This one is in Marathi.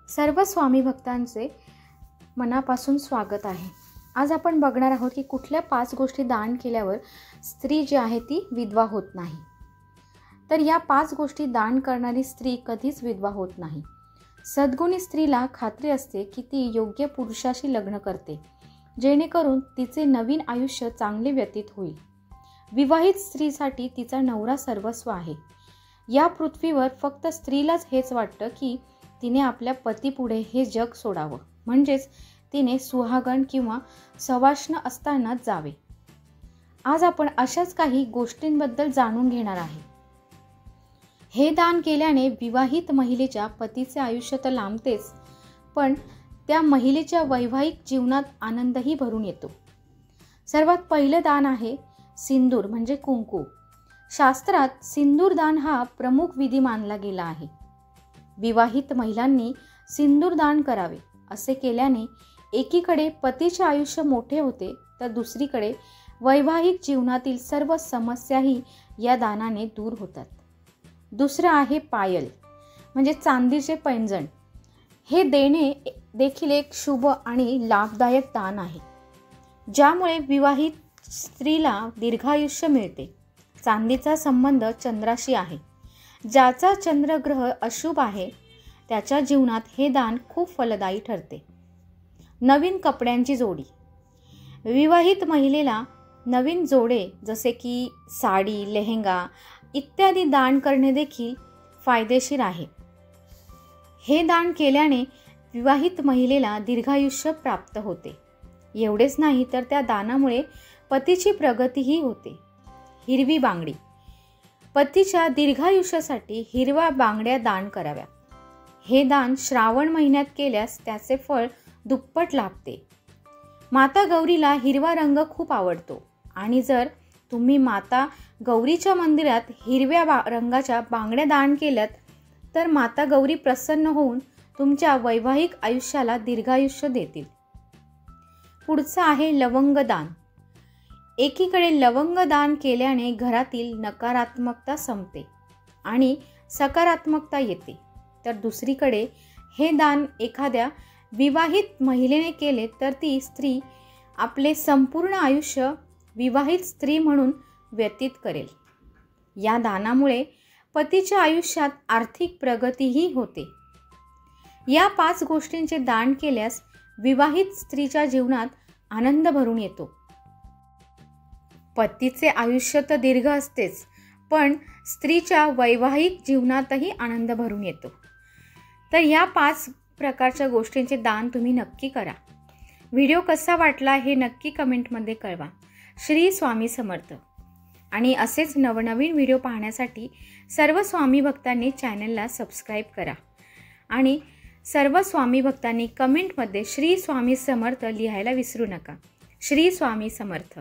सर्व स्वामी भक्तांचे मनापासून स्वागत आहे। आज आपण बघणार आहोत की कुठल्या 5 गोष्टी दान केल्यावर स्त्री जी आहे ती विधवा होत नाही। तर या 5 गोष्टी दान करणारी स्त्री कधीच विधवा होत नाही। सद्गुणी स्त्रीला खात्री असते की ती योग्य पुरुषाशी लग्न करते, जेणेकरून तिचे नवीन आयुष्य चांगले व्यतीत होईल। विवाहित स्त्रीसाठी तिचा नवरा सर्वस्व आहे। या पृथ्वीवर फक्त स्त्रीलाच हेच वाटतं की तिने आपल्या पतीपुढे हे जग सोडावं, म्हणजेच तिने सुहागण किंवा सवाष्ण असताना जावे। आज आपण अशाच काही गोष्टींबद्दल जाणून घेणार आहे। हे दान केल्याने विवाहित महिलेच्या पतीचे आयुष्य तर लांबतेच, पण त्या महिलेच्या वैवाहिक जीवनात आनंदही भरून येतो। सर्वात पहिलं दान आहे सिंदूर म्हणजे कुंकू। शास्त्रात सिंदूर दान हा प्रमुख विधी मानला गेला आहे। विवाहित महिलांनी सिंदूर दान करावे। असे केल्याने एकीकडे पतीचे आयुष्य मोठे होते, तर दुसरीकडे वैवाहिक जीवनातील सर्व समस्याही या दानाने दूर होतात। दुसरं आहे पायल म्हणजे चांदीचे पैंजण। हे देणे देखील एक शुभ आणि लाभदायक दान आहे, ज्यामुळे विवाहित स्त्रीला दीर्घायुष्य मिळते। चांदीचा संबंध चंद्राशी आहे। ज्याचा चंद्रग्रह अशुभ आहे त्याच्या जीवनात हे दान खूप फलदायी ठरते। नवीन कपड्यांची जोडी। विवाहित महिलेला नवीन जोडे जसे की साडी, लेहंगा इत्यादी दान करणे देखील फायदेशीर आहे। हे दान केल्याने विवाहित महिलेला दीर्घायुष्य प्राप्त होते। एवढेच नाही तर त्या दानामुळे पतीची प्रगतीही होते। हिरवी बांगडी। पतीच्या दीर्घायुष्यासाठी हिरव्या बांगड्या दान कराव्या। हे दान श्रावण महिन्यात केल्यास त्याचे फळ दुप्पट लाभते। माता गौरीला हिरवा रंग खूप आवडतो आणि जर तुम्ही माता गौरीच्या मंदिरात हिरव्या रंगाच्या बांगड्या दान केल्यात तर माता गौरी प्रसन्न होऊन तुमच्या वैवाहिक आयुष्याला दीर्घायुष्य देतील। पुढचं आहे लवंग दान। एकीकडे लवंग दान केल्याने घरातील नकारात्मकता संपते आणि सकारात्मकता येते, तर दुसरीकडे हे दान एखाद्या विवाहित महिलेने केले तर ती स्त्री आपले संपूर्ण आयुष्य विवाहित स्त्री म्हणून व्यतीत करेल। या दानामुळे पतीच्या आयुष्यात आर्थिक प्रगतीही होते। या 5 गोष्टींचे दान केल्यास विवाहित स्त्रीच्या जीवनात आनंद भरून येतो। पतीचे आयुष्य तर दीर्घ असतेच, पण स्त्रीच्या वैवाहिक जीवनातही आनंद भरून येतो। तर या 5 प्रकारच्या गोष्टींचे दान तुम्ही नक्की करा। व्हिडिओ कसा वाटला हे नक्की कमेंटमध्ये कळवा। श्री स्वामी समर्थ। आणि असेच नवनवीन व्हिडिओ पाहण्यासाठी सर्व स्वामी भक्तांनी चॅनलला सबस्क्राईब करा आणि सर्व स्वामी भक्तांनी कमेंटमध्ये श्री स्वामी समर्थ लिहायला विसरू नका। श्री स्वामी समर्थ।